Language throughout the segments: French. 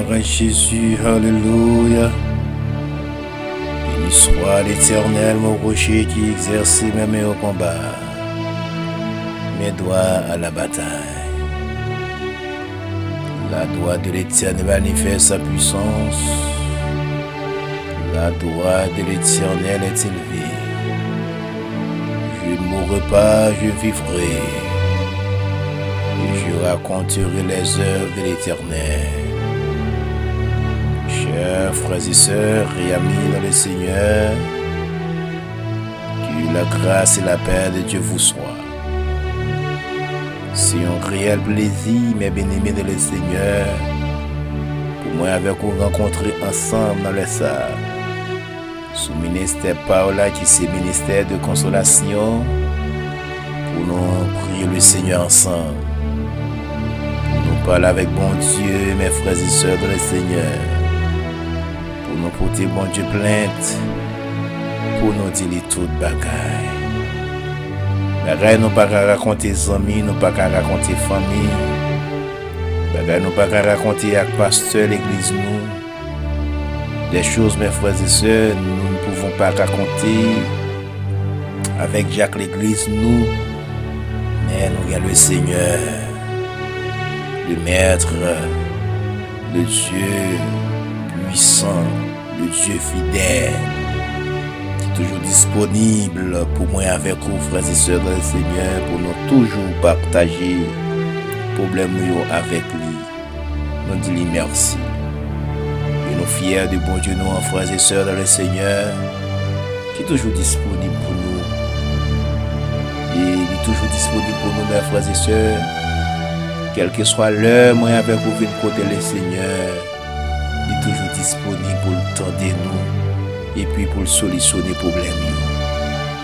Gloire à Jésus, alléluia. Béni soit l'Éternel, mon rocher qui exerce mes mains au combat, mes doigts à la bataille. La droite de l'Éternel manifeste sa puissance. La droite de l'Éternel est élevée. Je ne mourrai pas, je vivrai. Et je raconterai les œuvres de l'Éternel. Chers frères et sœurs et amis dans le Seigneur, que la grâce et la paix de Dieu vous soient. C'est un réel plaisir, mes bien-aimés dans le Seigneur, pour moi avec vous rencontrer ensemble dans le salle. Sous ministère Paola qui c'est ministère de consolation, pour nous prier le Seigneur ensemble. Pour nous parler avec bon Dieu, mes frères et sœurs dans le Seigneur. Pour nous porter bon Dieu plainte, pour nous dire toute bagaille. Bagaille nous pas raconter amis, nous pas raconter famille. Bagaille nous pas raconter avec pasteur l'église nous. Des choses mes frères et sœurs, nous ne pouvons pas raconter avec Jacques l'église nous. Mais nous avons le Seigneur, le Maître, le Dieu puissant, le Dieu fidèle, toujours disponible pour moi avec vous, frères et sœurs dans le Seigneur, pour nous toujours partager les problèmes avec lui. Nous disons merci. Et nous fiers de bon Dieu, nous, frères et sœurs dans le Seigneur, qui est toujours disponible pour nous. Et il est toujours disponible pour nous, mes frères et sœurs, quelle que soit l'heure, moi avec vous, venez côté le Seigneur, il est toujours disponible pour le temps de nous. Et puis pour solutionner les problèmes.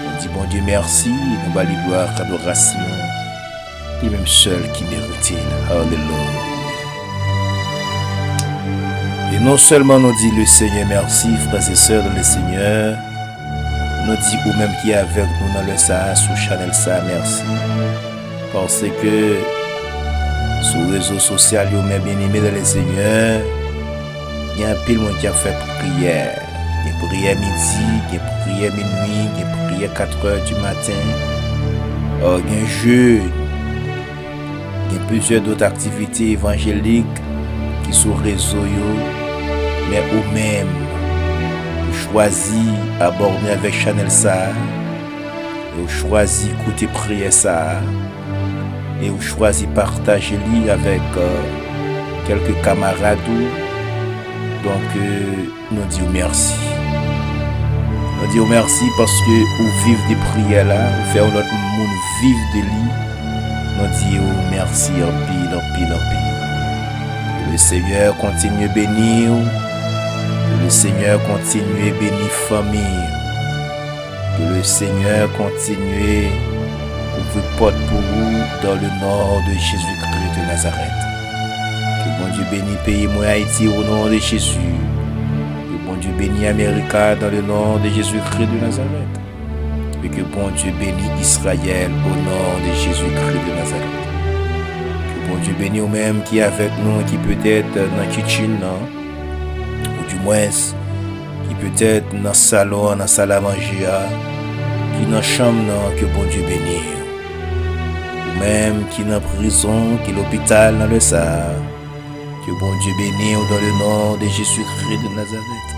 On dit bon Dieu merci, nous allons gloire, adoration, et même seul qui mérite. Alléluia. Et non seulement nous dit le Seigneur merci, frères et sœurs dans le Seigneur, nous dit ou même qui est avec nous dans le Sahara, sous Chanel ça merci. Parce que sur les réseaux sociaux, nous même bien aimés dans le Seigneur, il y a un pile monde qui a fait prière. Des prières midi, des prières minuit, des prières 4 heures du matin. Des jeûnes, il y a plusieurs d'autres activités évangéliques qui sont réseaux, mais ou même choisi aborder avec Chanel ça, et choisi écouter prière ça, et choisi partager lui avec quelques camarades. Donc nous disons merci. Nous disons merci parce que vous vivez des prières là, vous faites notre monde vivre de lui. Nous disons merci en pile, en pile, en pile. Que le Seigneur continue à bénir. Que le Seigneur continue à bénir famille. Que le Seigneur continue à ouvrir porte pour vous dans le nom de Jésus-Christ de Nazareth. Que bon Dieu bénisse pays moi Haïti au nom de Jésus. Bon Dieu bénit l'Amérique dans le nom de Jésus-Christ de Nazareth. Et que bon Dieu bénit Israël au nom de Jésus-Christ de Nazareth. Que bon Dieu bénit nous-mêmes qui est avec nous, qui peut être dans la kitchen, ou du moins, qui peut être dans le salon, dans la salle à manger, qui est dans la chambre, que bon Dieu bénit. Ou même qui est dans la prison, qui est l'hôpital, dans le Sahara. Que bon Dieu bénisse dans le nom de Jésus-Christ de Nazareth.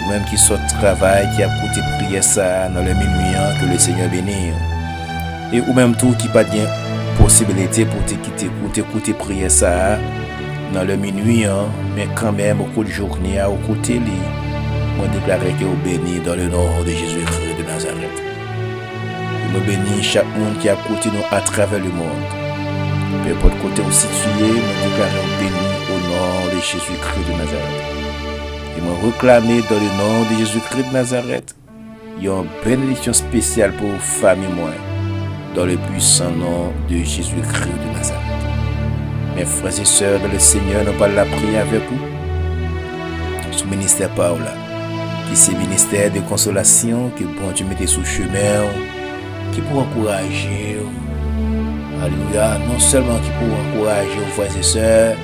Ou même qui sort de travail, qui a coûté prier ça dans le minuit, que le Seigneur bénisse. Et ou même tout qui n'a pas de possibilité pour t'écouter prier ça dans le minuit, mais quand même au cours de journée, au côté de lui, on déclare que vous bénissez dans le nom de Jésus-Christ de Nazareth. Nous bénissons chaque monde qui a écouté nous à travers le monde. Peu importe côté où situé, nous déclarons béni au nom de Jésus-Christ de Nazareth. Et nous réclamer dans le nom de Jésus-Christ de Nazareth, il y a une bénédiction spéciale pour la famille, moi, dans le puissant nom de Jésus-Christ de Nazareth. Mes frères et sœurs dans le Seigneur, nous parlons la prière avec vous. Sous ministère Paola, qui c'est ministère de consolation, que bon Dieu mette sous chemin, qui pour encourager. Alléluia, non seulement qui pour encourager vos frères et sœurs,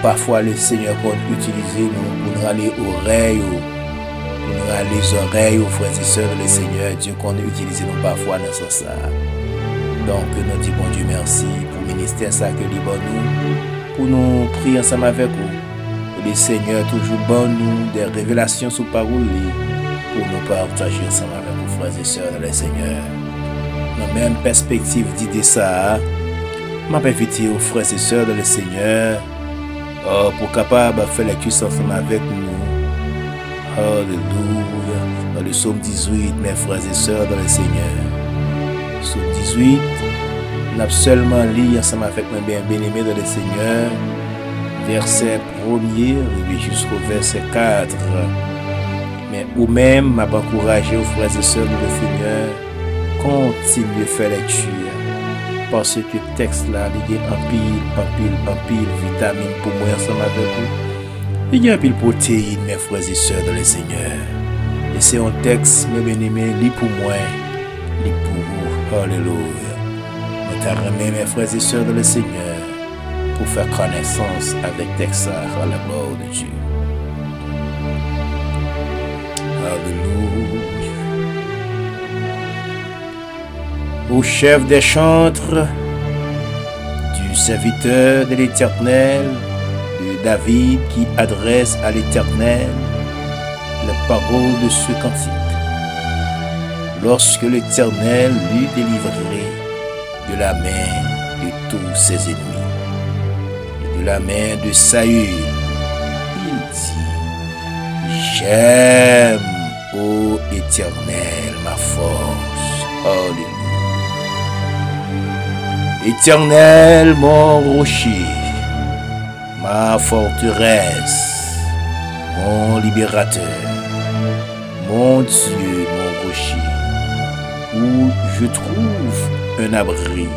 Parfois le Seigneur compte utiliser nous pour nous aller oreilles, pour nous aller les oreilles aux frères et sœurs le Seigneur. Dieu compte utiliser nous parfois dans ce sens. Donc nous disons bon Dieu merci pour le ministère ça que lui bon nous, pour nous prier ensemble avec vous. Le Seigneur toujours bon nous des révélations sous parole pour nous partager ensemble avec vous frères et sœurs dans le Seigneur. Dans la même perspective d'idée ça, je m'invite aux frères et sœurs dans le Seigneur pour capable faire la cuisse ensemble avec nous. Alléluia. Dans le psaume 18, mes frères et sœurs dans le Seigneur. Psaume 18, nous avons seulement lu ensemble avec mes bien-aimés dans le Seigneur, verset 1er jusqu'au verset 4. Mais ou même m'a encouragé aux frères et sœurs dans le Seigneur, continuez à faire lecture. Parce que le texte là, il y a un pile vitamine pour moi ensemble avec vous. Il y a un pile protéine, mes frères et sœurs dans le Seigneur. Et c'est un texte, mes bien-aimés, lit pour moi, lit pour vous. Alléluia. Je t'aimais, mes frères et sœurs dans le Seigneur, pour faire connaissance avec le texte à la gloire de Dieu. Alléluia. Au chef des chantres du serviteur de l'Éternel, de David qui adresse à l'Éternel les paroles de ce cantique. Lorsque l'Éternel l'eut délivré de la main de tous ses ennemis, et de la main de Saül, il dit: j'aime, ô Éternel, ma force. Alléluia. Éternel, mon rocher, ma forteresse, mon libérateur, mon Dieu, mon rocher, où je trouve un abri,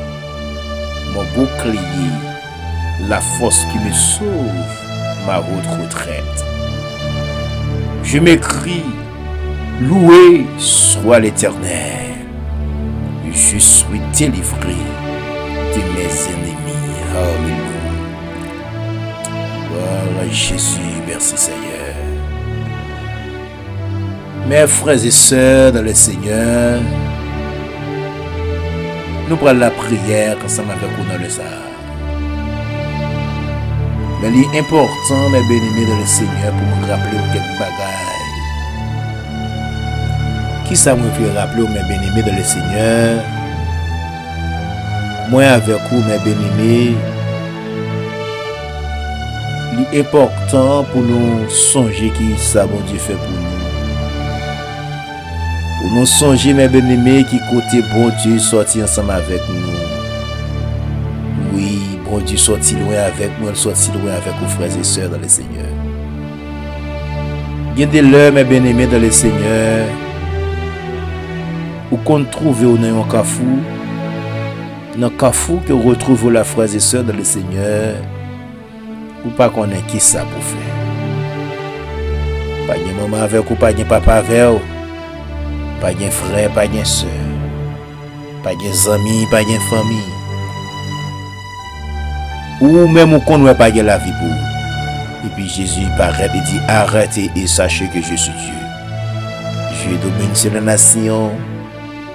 mon bouclier, la force qui me sauve, ma haute retraite. Je m'écrie: loué soit l'Éternel, je suis délivré de mes ennemis. Alléluia. Voilà Jésus, merci Seigneur. Mes frères et sœurs dans le Seigneur, nous prenons la prière ensemble avec vous dans le Sahara. Mais il est important, mes bien-aimés dans le Seigneur, pour me rappeler quelques bagailles. Qui ça me fait rappeler, mes bien-aimés dans le Seigneur? Moi avec vous, mes bien-aimés, il est important pour nous songer qui ça bon Dieu fait pour nous. Pour nous songer, mes bien-aimés, qui côté bon Dieu sorti ensemble avec nous. Oui, bon Dieu sorti loin avec nous, sorti loin avec vos frères et sœurs dans le Seigneur. Il y a des l'heures, mes bien-aimés dans le Seigneur, où qu'on trouve au nom de Kafou, dans le Kafou que vous retrouvez la frères et sœurs dans le Seigneur, ou pas qu'on ait qui ça pour faire. Pas de maman avec ou pas de papa avec ou, pas de frère, pas de soeur, pas de amis, pas de famille. Ou même qu'on ne pas la vie pour. Et puis Jésus paraît et dit: arrêtez et sachez que je suis Dieu. Je domine sur la nation,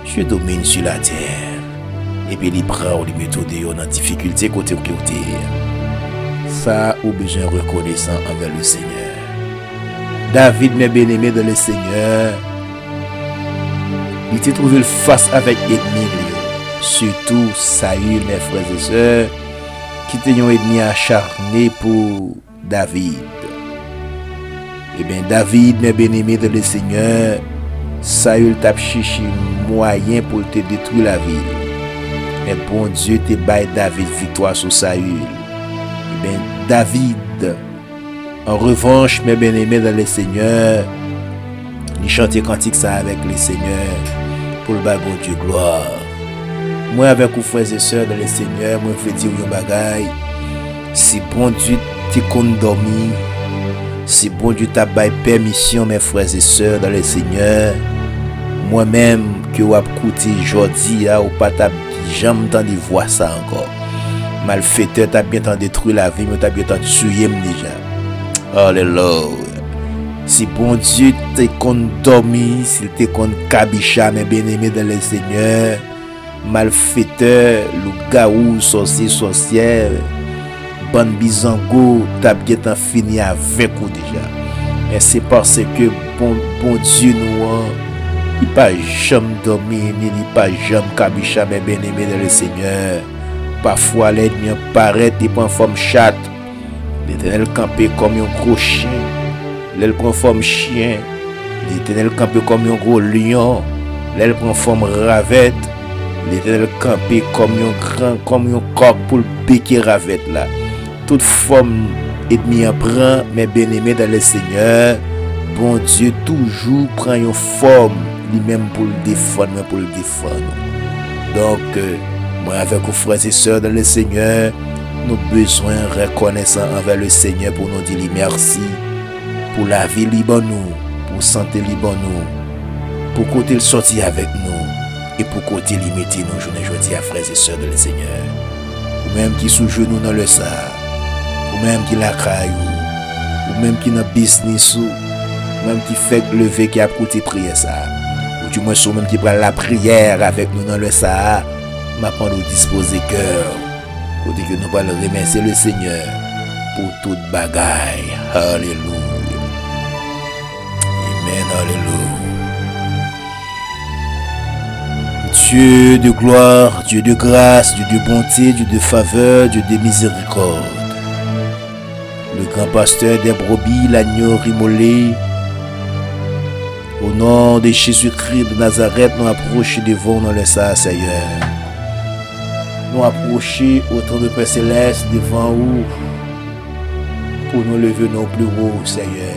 je domine sur la terre. Et puis il prend les méthodes dans difficulté côté côté. Ça ou besoin reconnaissant envers le Seigneur. David, mes bien-aimés dans le Seigneur, il s'est trouvé face avec ennemi, surtout Saül, mes frères et sœurs, qui étaient un ennemi acharné pour David. Et bien David, mes bien-aimés dans le Seigneur, Saül t'a cherché moyen pour te détruire la ville. Mais bon Dieu te baille David victoire sur Saül. Et bien David, en revanche, mes bien-aimés dans le Seigneur, il chantait cantique ça avec le Seigneur pour le bon Dieu gloire. Moi avec vous frères et sœurs dans le Seigneur, moi je veux dire un bagaille. Si bon Dieu te condamné, si bon Dieu t'a baillé permission, mes frères et sœurs dans le Seigneur, moi-même que vous avez écouté aujourd'hui, ou pas jamais entendu voir ça encore. Malfaiteur t'a bien tant détruit la vie, mais t'a bien tant tué déjà. Alléluia. Si bon Dieu t'es qu'on dormi, s'il t'est qu'on cabicha, mes bien-aimés dans le Seigneur, malfaiteur, loup-garou, sorcier, sorcière, bonne bizango, t'as bien tant fini avec vous déjà. Et c'est parce que bon Dieu nous, il pas jamais dormi, ni pas jamais cabicha, mes bien-aimés dans le Seigneur. Parfois l'ennemi paraît et prend forme chatte. L'Éternel campé comme un gros chien. L'elle prend forme chien. L'Éternel campé comme un gros lion. L'elle prend forme ravette. L'Éternel campé comme un grand, comme un coq pour le piquer ravette là. Toute forme ennemi en prend, mes bien-aimés dans le Seigneur. Bon Dieu toujours prend une forme lui-même pour le défendre, pour le défendre. Donc, moi avec vous frères et sœurs dans le Seigneur, nous avons besoin de reconnaissance envers le Seigneur pour nous dire merci. Pour la vie libre nous, pour santé libre nous, pour côté le sortir avec nous et pour côté limiter nous journée à frères et sœurs dans le Seigneur. Ou même qui sous genou dans le sa, ou même qui la caillou, ou même qui dans business ou même qui fait lever qui a côté prière ça. Ou du moins ou même qui prend la prière avec nous dans le sa, maintenant nous disposer cœur. Côté que nous allons remercier le Seigneur pour toute bagaille. Alléluia. Amen, alléluia. Dieu de gloire, Dieu de grâce, Dieu de bonté, Dieu de faveur, Dieu de miséricorde. Le grand pasteur des brebis, l'agneau immolé. Au nom de Jésus-Christ de Nazareth, nous approchons devant nous le Seigneur. Nous approcher autant de Père Céleste devant vous pour nous lever nos plus hauts, Seigneur.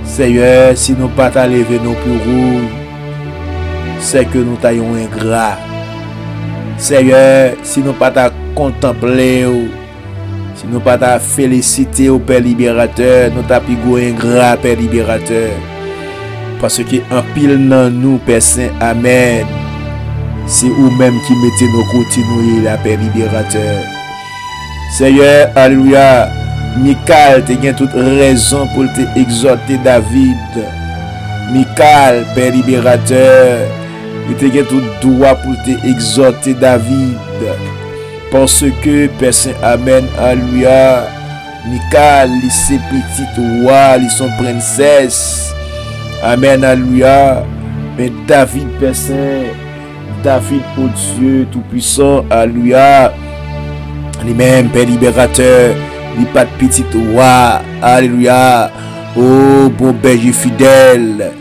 Seigneur, si nous pas t'a lever nos plus hauts, c'est que nous taillons ingrat. Seigneur, si nous pas t'a contempler, si nous pas t'a féliciter au Père libérateur, nous t'a pigo ingrat, Père libérateur. Parce que en pile dans nous, Père Saint, Amen. C'est vous-même qui mettez nos continuer la Père libérateur. Seigneur, alléluia. Michal, tu as toute raison pour te exhorter David. Michal, Père libérateur, tu as tout droit pour te exhorter David. Parce que, Père Saint, Amen, alléluia. Michal, ses petites rois, ils sont princesses. Amen, alléluia. Mais David, Père Saint, David, oh Dieu tout-puissant, alléluia. Lui-même, Père libérateur, il pas de petit roi, alléluia. Oh, bon berger fidèle,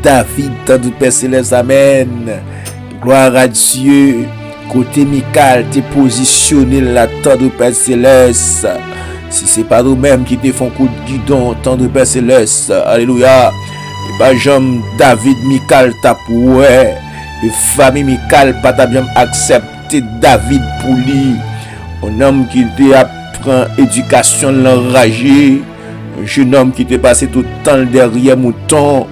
David, tant de Père Céleste, amen. Gloire à Dieu. Côté Michal, t'es positionné là, tant de Père Céleste. Si c'est pas nous-mêmes qui te font coup de guidon, tant de Père Céleste, alléluia. Et pas jamais David, Michal, tapoué. Et famille Michal pas t'a bien accepté David pour lui. Un homme qui te apprend éducation l'enragé. Un jeune homme qui te passé tout le temps derrière mouton.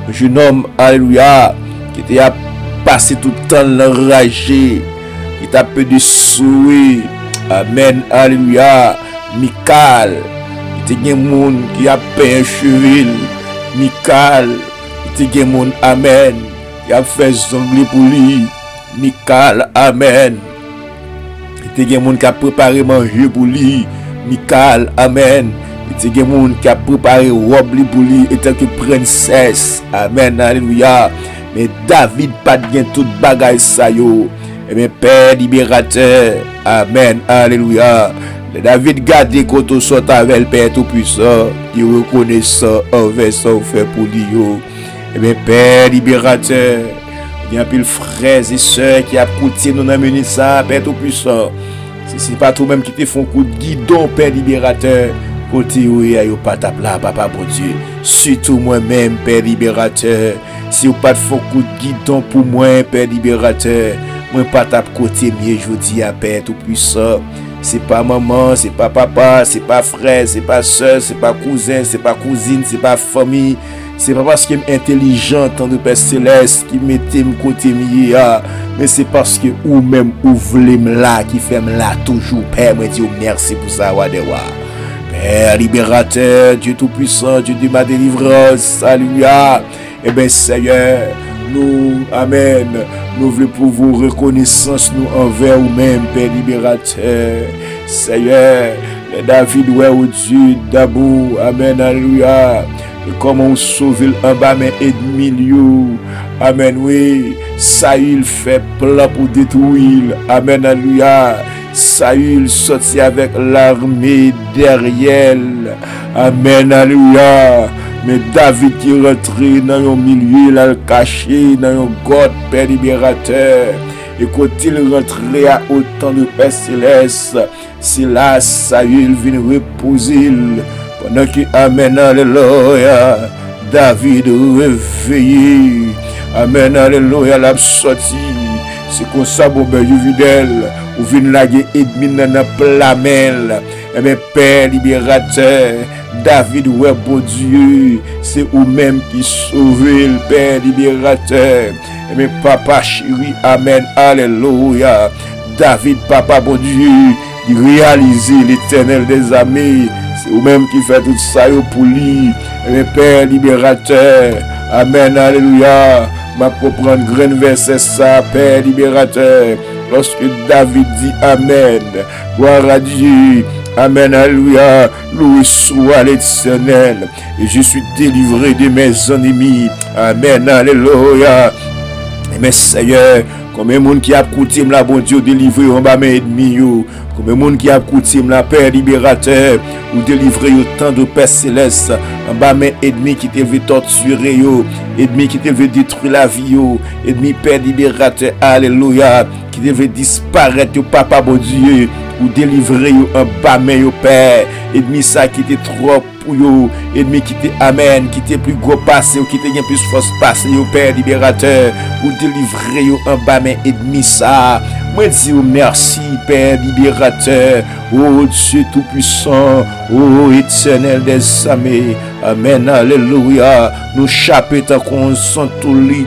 Un jeune homme, alléluia, qui te a passé tout le temps l'enragé. Qui t'a peu de souhait. Amen, alléluia. Michal, qui te gen moun qui a peint un chevil. Michal, qui te gen moun, amen. Il a fait zongler pour lui. Michal, amen. Il y a des gens qui a préparé manger pour lui. Michal, amen. Il y a des gens qui a préparé robe pour lui. Et tant que princesse, amen, alléluia. Mais David pas bien toute bagaille ça yo. Et bien Père libérateur, amen, alléluia. David garde quand on sort avec le Père tout-puissant. Il reconnaît ça envers ça fait pour lui. Eh bien, Père libérateur, il y a un peu de frères et sœurs qui a coûté nous amener ça, Père tout-puissant. Si ce n'est pas toi-même qui te font coup de guidon, Père libérateur, côté où il y a pas ta plat, papa bon Dieu. Surtout moi-même, Père libérateur. Si vous pas de font coup de guidon pour moi, Père libérateur, moi pas ta côté mieux, je vous dis à Père tout-puissant. C'est pas maman, c'est pas papa, c'est pas frère, c'est pas soeur, c'est pas cousin, c'est pas cousine, c'est pas famille. C'est pas parce que je suis intelligent, tant de Père Céleste, qui mettez me côté mieux, mais c'est parce que ou même ou voulez me là, qui fait me là toujours. Père, moi dis merci pour ça, Wadewa. Père libérateur, Dieu Tout-Puissant, Dieu de ma délivrance, alléluia. Eh bien, Seigneur, nous, amen, nous voulons pour vous reconnaissance, nous, envers vous-même, Père libérateur. Seigneur, David, ouais, au Dieu d'amour, amen, alléluia. Et comment sauver en bas, mais ennemi, amen, oui. Saül fait plan pour détruire, amen, alléluia. Saül sorti avec l'armée derrière. Amen, alléluia. Mais David qui rentré dans le milieu, là, caché dans le God, Père libérateur. Et quand il rentrait à autant de Père Céleste, c'est là Saül vient reposer. Pendant que, amen, alléluia, David réveillé. Amen, alléluia, l'a sorti. C'est comme ça, bon, ben, je vidèle. Ou vient laguer ennemi dans la plamel. Eh bien, Père libérateur, David, ouais, bon Dieu, c'est vous-même qui sauvez le Père libérateur. Eh bien, Papa chéri, amen, alléluia. David, Papa, bon Dieu, qui réalise l'éternel des armées. C'est vous-même qui fait tout ça pour lui. Eh bien, Père libérateur, amen, alléluia. Ma comprendre grand verset ça, Père libérateur. Lorsque David dit amen, gloire à Dieu, amen, alléluia, loué soit l'Éternel, et je suis délivré de mes ennemis, amen, alléluia. Et mes Seigneur, combien de monde qui a coutume la bon Dieu délivrer en bas mes ennemis, combien de monde qui a coutume la Père libérateur, ou délivrer autant de Père Céleste, en bas mes ennemis qui t'avaient torturé, ennemis qui t'avaient détruit la vie, ennemis Père libérateur, alléluia, qui devait disparaître, Papa bon Dieu, ou délivrer en bas mes Père, ennemi ça qui était trop pour yo, ennemi qui était amen, qui était plus gros passé, ou qui était plus force passé, Père libérateur, ou délivrer en bas mes ennemis ça. Moi dis merci Père libérateur, oh Dieu tout-puissant, oh éternel des armées, amen, alléluia. Nous chapé tant qu'on sont tout lit,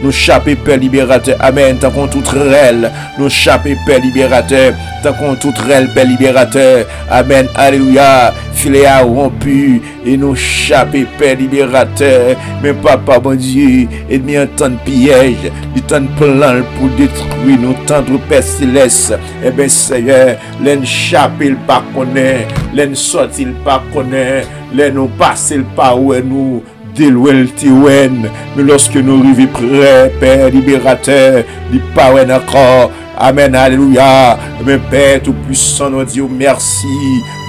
nous chapé Père libérateur, amen, tant qu'on tout rel, nous chapé Père libérateur, tant qu'on tout rel, Père libérateur, amen, alléluia. Filet a rompu et nous chapé Père libérateur, mais Papa bon Dieu, ennemi en temps de piège, du temps de plan pour détruire nos tendres Père Céleste. Eh bien Seigneur, l'en chapé le pas connaît, l'en sorti le pas connaît, l'en passé le pas où nous délouer le tiwen, mais lorsque nous arrivons près, Père libérateur, il pas encore. Amen, alléluia. Mon Père tout-puissant, nous disons merci.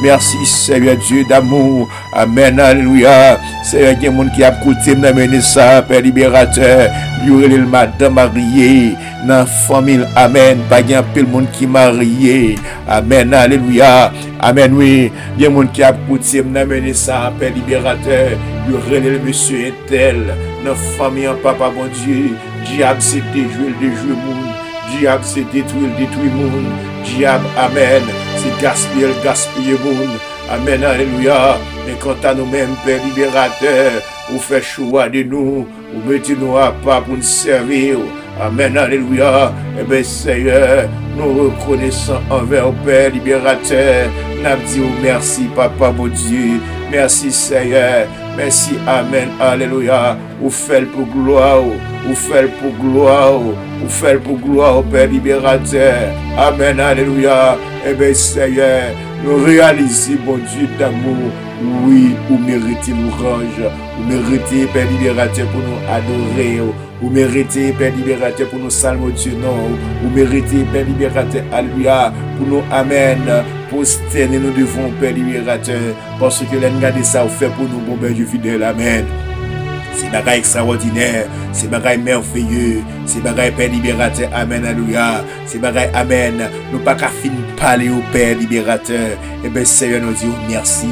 Merci, Seigneur Dieu d'amour. Amen, alléluia. Seigneur, il y a des gens qui a écouté m'amener ça, Père libérateur. Il y a le madame mariée dans la famille. Amen. Pas de monde qui marié. Amen, alléluia. Amen, oui. Il y a des gens qui a écouté m'amener ça, Père libérateur. Il y a le monsieur Intel dans la famille, Papa, bon Dieu. Diable, c'est déjouer monde. Diable, c'est détruire monde. Diable, amen, c'est gaspiller monde. Amen, alléluia. Mais quant à nous-mêmes, Père libérateur, vous faites choix de nous, vous mettez nous à part pour nous servir. Amen, alléluia. Eh bien, Seigneur, nous reconnaissons envers le Père libérateur. Nous disons merci, Papa, mon Dieu. Merci, Seigneur. Merci, amen, alléluia. Vous faites pour gloire, vous faites pour gloire, vous faites pour gloire au Père libérateur. Amen, alléluia. Eh bien, Seigneur, nous réalisons, bon Dieu d'amour, oui, vous méritez l'orange, vous méritez, Père libérateur, pour nous adorer, vous méritez, Père libérateur, pour nous saluer Dieu, non, vous méritez, Père libérateur, alléluia, pour nous, amen, prosterner nous devons, Père libérateur, parce que l'engagement ça vous fait pour nous, bon Père Dieu fidèle, amen. C'est bagaille extraordinaire, c'est bagaille merveilleux, c'est bagaille Père libérateur, amen, alléluia, c'est bagaille, amen, nous pas qu'à finir parler au Père libérateur, et bien Seigneur nous dit merci,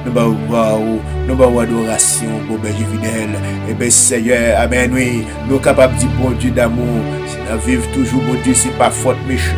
nous avons nous avons adoration, bon berger fidèle. Et bien, Seigneur, Amen, oui, nous sommes capables de dire, bon Dieu d'amour, si nous vivons toujours, bon Dieu, c'est pas faute méchant,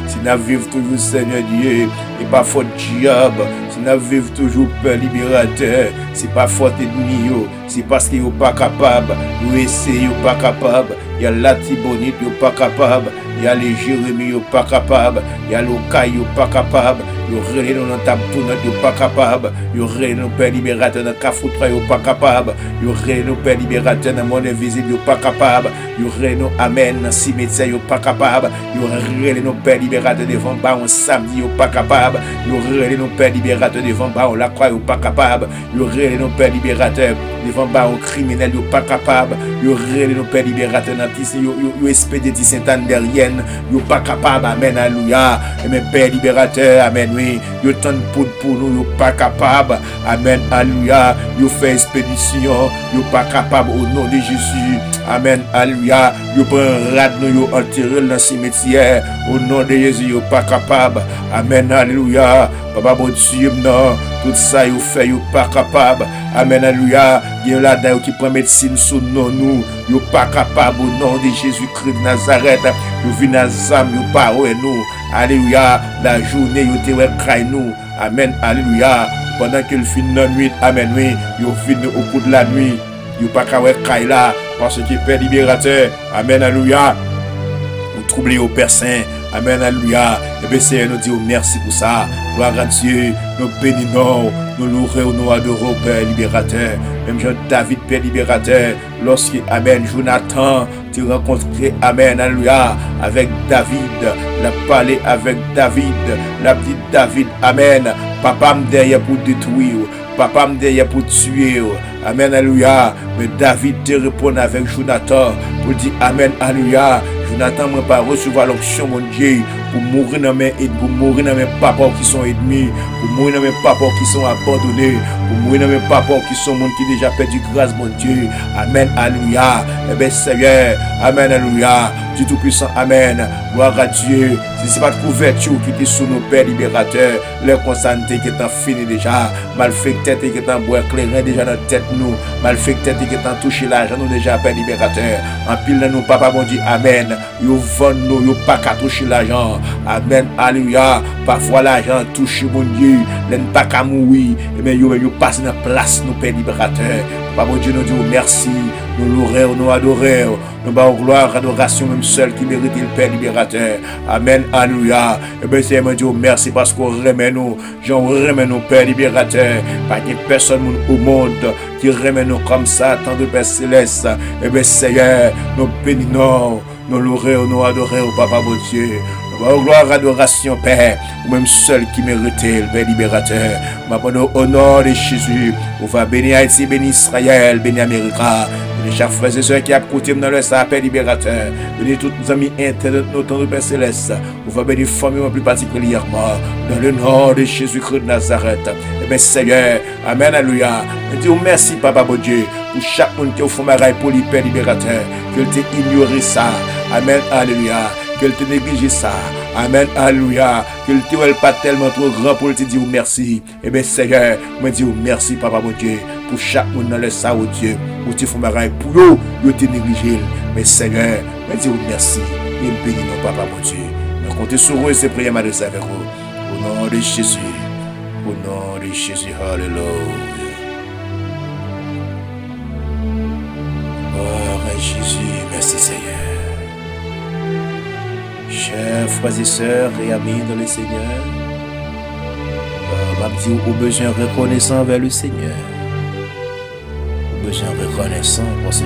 si nous vivons toujours, Seigneur Dieu, c'est pas faute diable, si nous vivons toujours, Père libérateur, c'est pas faute ennemi, c'est parce qu'ils sont pas capables, nous essayons pas capables, il y a la Tibonite, ils sont pas capables, il y a les Jérémie, ils sont pas capables, il y a l'Okaï, ils sont pas capables, ils relèvent dans ta tournante, ils sont pas capables, ils relèvent nos Père libérateur dans Cafoutra, ils sont pas capables, ils relèvent nos Père libérateur dans le monde invisible, ils sont pas capables, ils relèvent nos Amen dans cimetière, ils sont pas capables, ils relèvent nos Père libérateur devant Baron samedi, ils sont pas capables, ils relèvent nos Père libérateur devant Baron la croix, ils sont pas capables, ils relèvent nos Père libérateur devant Baron criminel, ils sont pas capables, ils relèvent nos Père libérateur dans Tissi, ils expédient Sainte-Anne derrière, ils sont pas capables, Amen, alléluia, et mes Père libérateur, Amen, oui, ils tendent pour nous, ils sont pas capables, Amen, alléluia, ils font expédition, ils sont pas capables au nom de Jésus, Amen, alléluia, ils prennent rad nous, ils enterrent dans le cimetière, au nom de Jésus, ils sont pas capables, Amen, alléluia, Papa bon Dieu, non, tout ça, ils fait, ils pas capables, Amen, alléluia, il y a là qui prend médecine sous nous, ils pas capables au nom de Jésus-Christ de Nazareth, ils viennent à Zam, ils pas nous, alléluia, la journée, ils te nous, Amen, alléluia, pendant qu'il finit la nuit, Amen, oui, ils finissent au cours de la nuit, ils pas capables là, parce qu'il est Père libérateur, Amen, alléluia, vous troublez au Père Saint, Amen, alléluia. Et bien, Seigneur, nous disons merci pour ça. Gloire à Dieu, nous bénissons, nous louons, nous adorons, Père libérateur. Même Jean David, Père libérateur, lorsque, Amen, Jonathan, tu rencontré, Amen, alléluia, avec David, la parlé avec David, la petite David, Amen. Papa me derrière pour détruire, papa me derrière pour tuer. Amen, alléluia. Mais David te répond avec Jonathan pour dire Amen, alléluia. Jonathan m'a pas recevoir l'onction, mon Dieu, pour mourir dans mes ennemis, pour mourir dans mes papas qui sont ennemis, pour mourir dans mes papas qui sont abandonnés, pour mourir dans mes papas qui sont monde qui déjà perdu grâce, mon Dieu. Amen, alléluia. Eh bien, Seigneur, Amen, alléluia. Dieu Tout-Puissant, Amen. Gloire à Dieu. Si ce n'est pas de couverture qui était sous nos pères libérateurs, leur consanté qui est en fini déjà, malfecteur qui est en bois clairin déjà dans la tête nous, malfecteur qui est en touché l'argent nous déjà, Père libérateur. En pile dans nos papa, bon Dieu, Amen. Yo vend nous, yo pas qu'à toucher l'argent. Amen, alléluia. Parfois l'argent touche, mon Dieu, l'en pas qu'à mourir. Mais yo passe dans la place, nos pères libérateurs. Papa, bon Dieu, nous disons merci. Nous louons, nous adorons. Nous bavons gloire, adoration, même seul qui mérite le Père libérateur. Amen, alléluia. Et bien, c'est mon Dieu, merci parce qu'on remet nous. J'en remets nous, Père libérateur. Pas qu'il y ait personne au monde qui remet nous comme ça, tant de Père céleste. Et bien, Seigneur, nous bénissons, nous louons, nous adorons, Papa, mon Dieu. Gloire, adoration, Père, ou même seul qui méritait le Père libérateur. Au nom de Jésus, on va bénir Haïti, bénir Israël, bénir l'Amérique, bénir chaque frère et soeur qui a côté dans le Père libérateur, bénir tous nos amis internet, nos temps de Père céleste, on va bénir famille plus particulièrement, dans le nom de Jésus-Christ de Nazareth. Et bien, Seigneur, Amen, alléluia. Je dis merci, Papa, bon Dieu, pour chaque monde qui a fait ma pour le Père libérateur, que tu ignoré ça. Amen, alléluia. Qu'elle te néglige ça. Amen, alléluia. Qu'elle te voit pas tellement trop grand pour te dire merci. Eh bien, Seigneur, moi dis merci, Papa, mon Dieu, pour chaque monde dans le sang, oh Dieu, où tu fais ma pour eux, ils te négligé. Mais Seigneur, moi dis merci. Et bénis nous, Papa, mon Dieu. Nous comptons sur eux et ces prières m'adresser avec vous. Au nom de Jésus. Au nom de Jésus. Alléluia. Oh, Jésus, merci, Seigneur. Chers frères et sœurs et amis dans le Seigneur, je dis au besoin reconnaissant vers le Seigneur. Au besoin reconnaissant parce que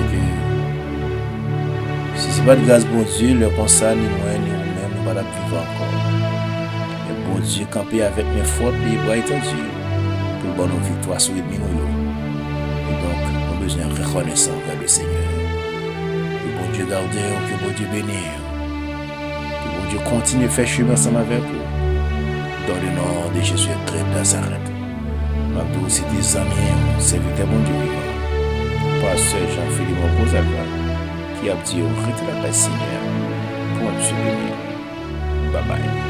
si ce n'est pas de grâce bon Dieu, le constat ni moi ni nous-mêmes, nous ne pouvons pas vivre encore. Et bon Dieu camper avec mes fautes et les bras étendus pour bonne victoire sur les minous. Et donc, nous besoin reconnaissant vers le Seigneur. Que bon Dieu garde, que bon Dieu bénisse. Dieu continue à faire chemin ensemble avec vous. Dans le nom de Jésus-Christ de Nazareth. Nous aussi des amis, serviteurs mon Dieu vivant. Pasteur Jean-Philippe Mokozalva, qui a dit au rite de la paix Seigneur, pour nous bénir. Bye bye.